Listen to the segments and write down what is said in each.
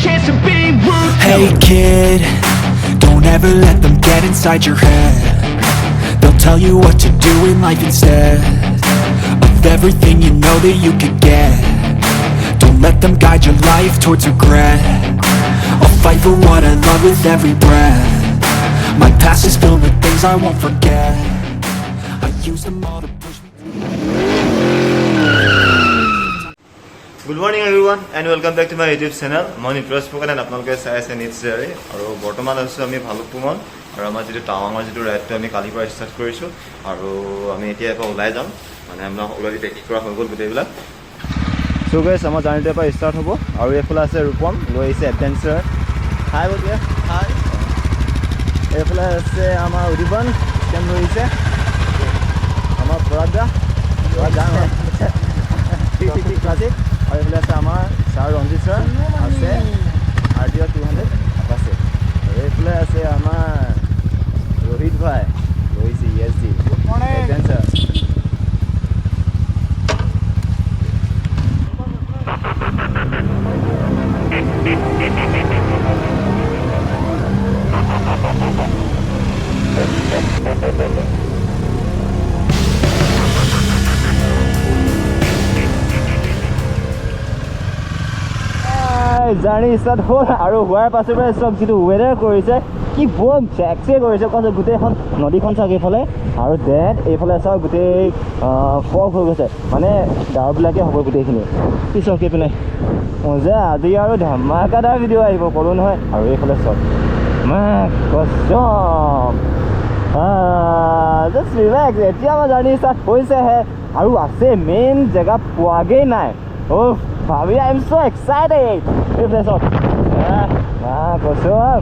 chance to be ruthless. Hey kid, don't ever let them get inside your head. They'll tell you what to do in life instead of everything you know that you could get. Don't let them guide your life towards regret. I'll fight for what I love with every breath. My past is filled with things I won't forget. I use them all to push me. Good morning everyone and welcome back to my YouTube channel. My name is Nitrosh and আপোনালোকে চাই আছে news diary আৰু বৰ্তমান আছো আমি ভালুকপুঙত আৰু আমাৰ যেটো টাৱাঙৰ যেটো ৰাইডটো আমি কালি পৰা ষ্টাৰ্ট কৰিছো আৰু আমি এতিয়া এপা ওলাই যাম মানে আমৰা অলৰেডি পেকিং কৰা হৈ গ'ল গোটেইবিলাক সো গাইস আমাৰ জাৰ্নিটো এপা ষ্টাৰ্ট হ'ব আৰু এফালে আছে ৰূপম লৈ আহিছে এডভেঞ্চাৰ হাই বলিয়া হাই এফালে আছে আমাৰ উদিবন কেম লৈ আহিছে আমাৰ পৰাগদা ক্লাছিক আৰু এফালে আছে আমাৰ ছাৰ ৰঞ্জিত ছাৰ আছে RDO 200 আছে আৰু এফালে আছে আমাৰ रोहित भाई रोहित जी यस जी good morning sir journey start হ'ল আৰু হোৱাৰ পাছৰ পৰা চব যিটো ৱেডাৰ কৰিছে কি বম চেক্সে কৰিছে কত গোটেইখন নদীখন চাগে এইফালে আৰু দেন এইফালে চাও গোটেই ফগ হৈ গৈছে মানে ডাৱৰবিলাকে হ'ব গোটেইখিনি পিছকে পিনে মজা আজি আৰু ধামাকাদাৰ ভিডিঅ' আহিব ক'লো নহয় আৰু এইফালে চব কসম জাষ্ট ৰিলেক্স এতিয়া আমাৰ জাৰ্নি ষ্টাৰ্ট হৈছেহে আৰু আছে মেইন জেগা পোৱাগেই নাই অ' ভাবি আই এম ছ' এক্সাইটেড এই প্লেচত কসম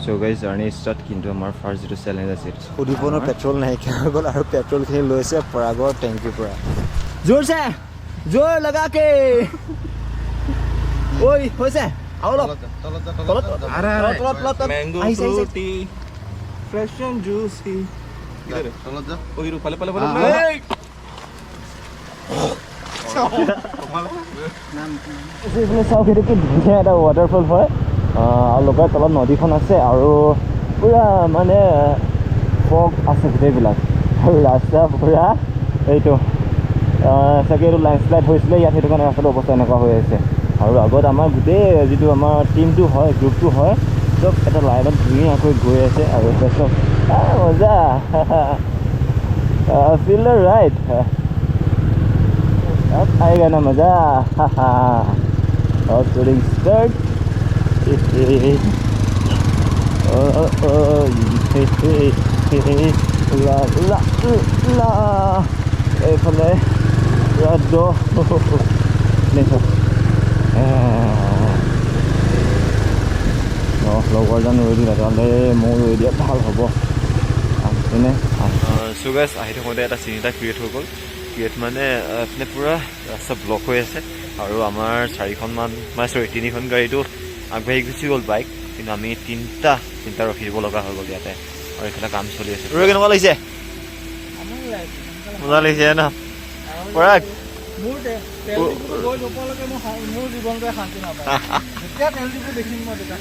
So guys, journey start কিন্তু আমাৰ ফাৰ্ষ্ট যেটো চ্যালেঞ্জ আছে উদিপনৰ পেট্ৰল নাইকিয়া হৈ গ'ল আৰু পেট্ৰলখিনি লৈছে পৰাগৰ টেংকিৰ পৰা জোৰছে জোৰ লগাকে ঐ হৈছে আউল তলত মেংগো ফ্ৰুটি ফ্ৰেছ এণ্ড জুচি তলত যা ঐ ৰু পালে এইফালে চাওক এইটো কি ধুনীয়া এটা ৱাটাৰফল হয় আৰু লগত তলত নদীখন আছে আৰু পুৰা মানে ফগ আছে গোটেইবিলাক আৰু ৰাস্তা পুৰা এইটো চাগে এইটো লেণ্ডশ্লাইড হৈছিলে ইয়াত সেইটো কাৰণে ৰাস্তাটো অৱস্থা এনেকুৱা হৈ আছে আৰু আগত আমাৰ গোটেই যিটো আমাৰ টিমটো হয় গ্ৰুপটো হয় চব এটা লাইনত ধুনীয়াকৈ গৈ আছে আৰু চব মজা ফিল দ্য ৰাইড अब आएगा ना मजा और शूटिंग स्टार्ट ला ला ला এইফালে ৰাডো নেছো লগৰজন ৰৈ দিলে তালে মোৰ ৰৈ দিয়া ভাল হ'ব আছেনে সো গাইস আহি থাকোঁতে এটা চিন এটা ক্ৰিয়েট হৈ গ'ল ক্ৰিয়েট মানে এপিনে পুৰা ৰাস্তা ব্লক হৈ আছে আৰু আমাৰ তিনিখন গাড়ীটো আগবাঢ়ি গুচি গ'ল বাইক কিন্তু আমি তিনিটা ৰখি দিব লগা হৈ গ'ল ইয়াতে আৰু এইফালে কাম চলি আছে তোৰ কেনেকুৱা লাগিছে মজা লাগিছে ন পৰাগ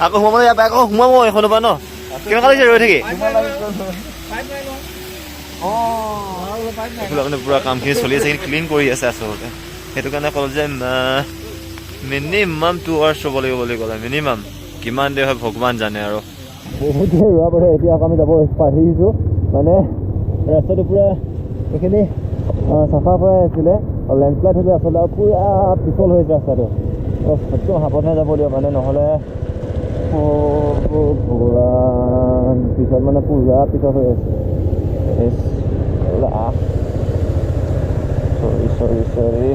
আকৌ সোমাব আকৌ সোমাব এখনৰ পৰা ন কেনেকুৱা লাগিছে ৰৈ থাকি মানে পুৰা কামখিনি চলি আছে ক্লিন কৰি আছে আচলতে সেইটো কাৰণে ক'লো যে মিনিমাম 2 আৱাৰ্ছ হ'ব লাগিব বুলি ক'লে মিনিমাম কিমান দেৰি হয় ভগৱান জানে আৰু বহুত দেৰি ৰোৱা পৰে এতিয়া আকৌ আমি যাব পাৰিছোঁ মানে ৰাস্তাটো পুৰা এইখিনি চাফা কৰাই আছিলে আৰু লেণ্ডশ্লাইড হ'লে আচলতে আৰু পুৰা পিছল হৈছে ৰাস্তাটো একদম সাৱধানে যাব দিয়ক মানে নহ'লে ভগৱান পিছত মানে পুৰা পিছল হৈ আছে sorry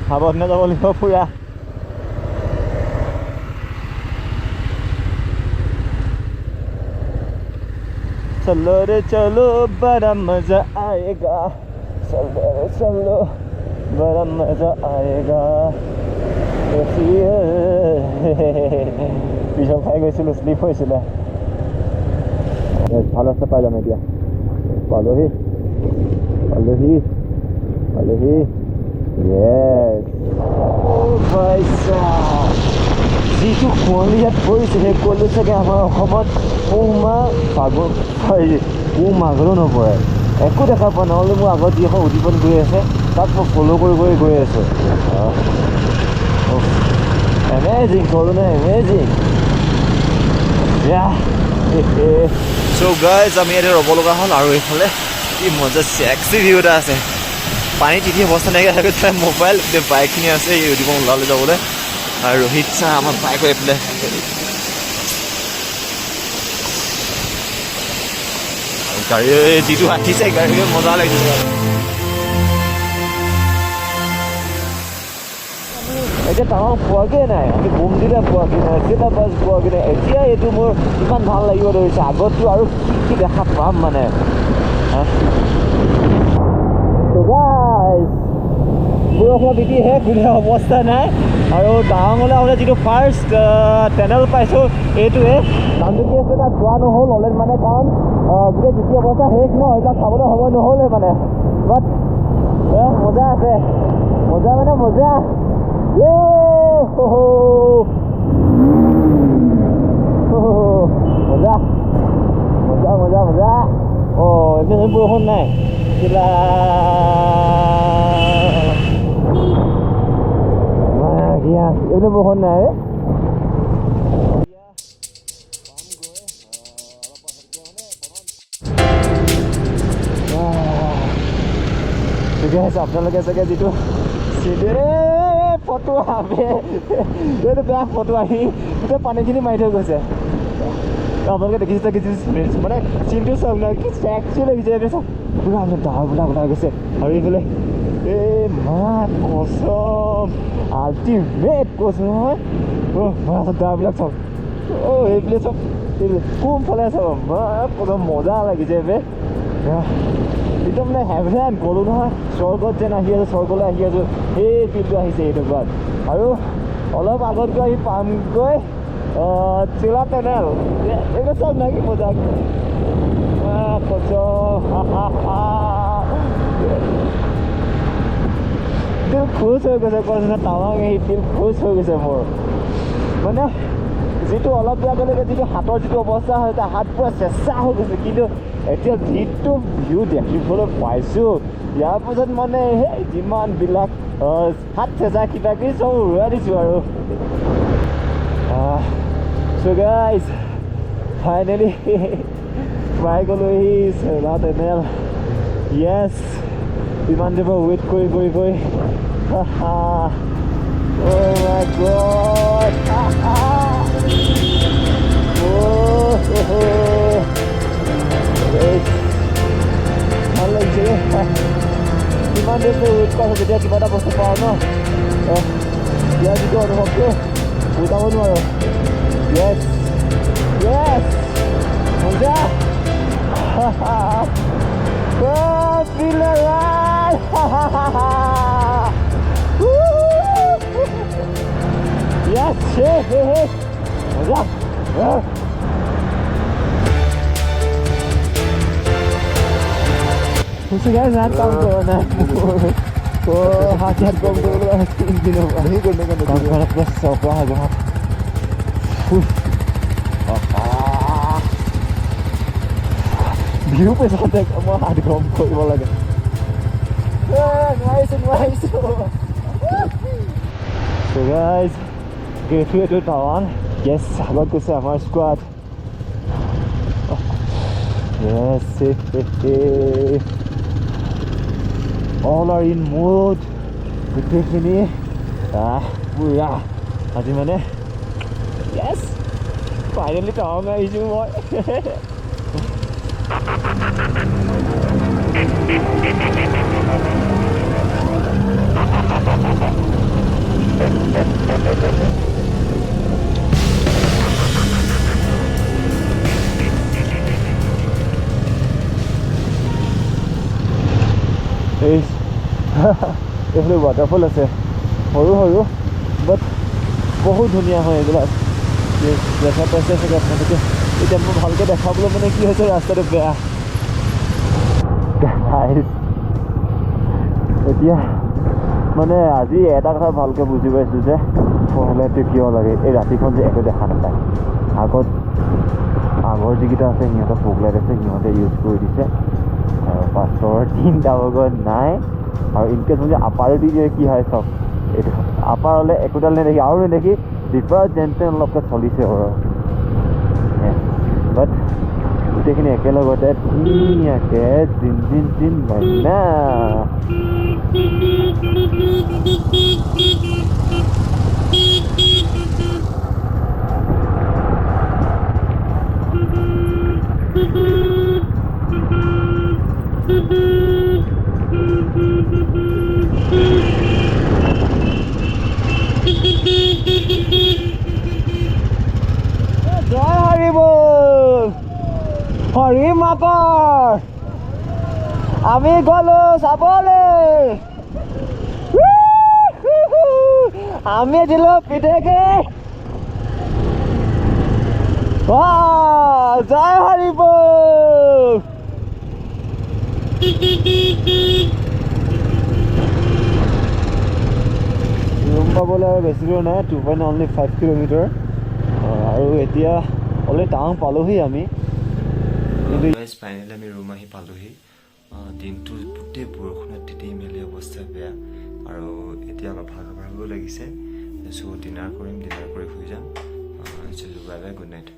সাৱধানে যাব লাগিব পুৰা चलो रे चलो बड़ा मजा आएगा चलो रे चलो बड़ा मजा आएगा পিছৰ খাই গৈছিলোঁ শ্লিপ হৈছিলে ভাল আছে পাই যাম এতিয়া পালোহি য়েছ যিটো কুঁৱলী ইয়াত পৰিছে সেই কুঁৱলী চাগে আমাৰ অসমত পুহ মাঘৰো নপৰে একো দেখা পোৱা নহ'লে মোৰ আগত যি এখন উদ্দীপন গৈ আছে তাক মই ফ'ল' কৰি গৈ আছোঁ এমেজিং কৰোঁ নে এমেজিং চ' গাইজ আমি ইয়াতে ৰ'ব লগা হ'ল আৰু এইফালে কি মজা চেক্সি ভিউ এটা আছে পানী তিতি অৱস্থা নাইকিয়া থাকে তাই মোবাইল বাইকখিনি আছে এই উদ্দীপন ওলালে যাবলৈ আৰু ৰোহিত চাহ আমাৰ বাইক এইফালে গাড়ী যিটো আহিছে গাড়ী মজা লাগিছে এতিয়া টাৱাং পোৱাগৈ নাই আমি বুমদিলা পোৱাগৈ নাই চেলাবাছ পোৱাগৈ নাই এতিয়া এইটো মোৰ ইমান ভাল লাগিব ধৰিছে আগততো আৰু কি দেখা পাম মানে বৰষুণ তিতি শেষ গোটেই অৱস্থা নাই আৰু টাৱাঙলৈ আহোঁতে যিটো ফাৰ্ষ্ট টানেল পাইছোঁ এইটোৱে নামটো কি আছিলে তাত যোৱা নহ'ল অলৰেডি মানে কাৰণ গোটেই দ্বিতীয় অৱস্থা শেষ ন এইবিলাক খাবলৈ সময় নহ'লে মানে বাট মজা আছে মজা মানে মজা মজা এইপিনে বৰষুণ নাই এইপিনে বৰষুণ নাই আপোনালোকে চাগে যিটো ফটো এইটো বেয়া ফটো আহি গোটেই পানীখিনি মাৰি থৈ গৈছে আপোনালোকে দেখিছে মানে চিনটো চাওক না কি চেক্সি লাগিছে চাওক পুৰা আপোনাৰ ডাৱৰবিলাক ওলাই গৈছে আৰু এইফালে কচম আল্টিমেট কৈছোঁ নহয় ডাৱৰবিলাক চাওক এইফালে চাওক কোনফালে চাওক কচম মজা লাগিছে একদম মানে হেভেন গ'লোঁ নহয় স্বৰ্গত যেন আহি আছোঁ স্বৰ্গলৈ আহি আছোঁ সেই ফিল্ডটো আহিছে এইটো বাদ আৰু অলপ আগত গৈ আহি পামগৈ চেলা টানেল এইটো চব নাই কি মজা দিল খুচ হৈ গৈছে কৈছে টাৱাং আহি দিল খুচ হৈ গৈছে মোৰ মানে যিটো অলপ আগলৈকে যিটো হাতৰ যিটো অৱস্থা হৈছে হাত পুৰা চেঁচা হৈ গৈছে কিন্তু এতিয়া যিটো ভিউ দেখিবলৈ পাইছোঁ ইয়াৰ পাছত মানে সেই যিমানবিলাক হাত চেঁচা কিবা কিবি চব উৰুৱাই দিছোঁ আৰু So guys, finally পাই গ'লোহি চেলা টানেল য়েছ ইমান দেৰি ৱেইট কৰি Oh my god ভাল লাগিছে ইমান দেৰি ৱেইট কৰা যেতিয়া কিবা এটা বস্তু পাওঁ ন ইয়াৰ যিটো অনুভৱটো বুজাব নোৱাৰোঁ Yes, মজা feel alive yes মজা Gusto guys, nahat kamu ko na ko hati-hati ko dulu hindi na ano ko na ganun. Kamu harap plus sa pa hagap. View pa sa tek mo hadi ko wala ga. Nice. So guys, gateway to Tawang. Yes, agad ko sa our squad. Yes. All are in mood. Goteখিনি পুৰা আজি মানে yes finally Tawang আহিছোঁ মই এইফালে waterfall আছে সৰু বাট বহুত ধুনীয়া হয় এইবিলাক দেখা পাইছে চাগে আপোনালোকে এতিয়া মই ভালকৈ দেখাবলৈ মানে কি হৈছে ৰাস্তাটো বেয়া এতিয়া মানে আজি এটা কথা ভালকৈ বুজি পাইছোঁ যে ফ'ৰলাইটটো কিয় লাগে এই ৰাতিখন যে একো দেখা নাপায় আগৰ যিকেইটা আছে সিহঁতৰ ফ'গলাইট আছে সিহঁতে ইউজ কৰি দিছে আৰু পাছৰ 3টা বগত নাই আৰু ইনকেছ মানে আপাৰো দি দিয়ে কি হয় চাওক এইটো আপাৰ হ'লে একোডাল নেদেখি আৰু নেদেখি ডিপাৰ যেনতেন অলপকৈ চলিছে আৰু বাট গোটেইখিনি একেলগতে ধুনীয়াকৈ জিন মাইনা জয় হৰি বল হৰি মাকৰ আমি গ'লো চাবলৈ আমি দিলো পিঠেকে জয় হৰি বল ৰুম পাবলৈ আৰু বেছি দূৰ নাই 2.5 কিলোমিটাৰ আৰু এতিয়া অলৰেডি টাৱাং পালোহি আমি ফাইনেলি আমি ৰুম আহি পালোহি দিনটো গোটেই বৰষুণত তিতি মেলি অৱস্থা বেয়া আৰু এতিয়া অলপ ভাগৰ লাগিছে চ' ডিনাৰ কৰিম ডিনাৰ কৰি শুই যাম বাই বাই গুড নাইট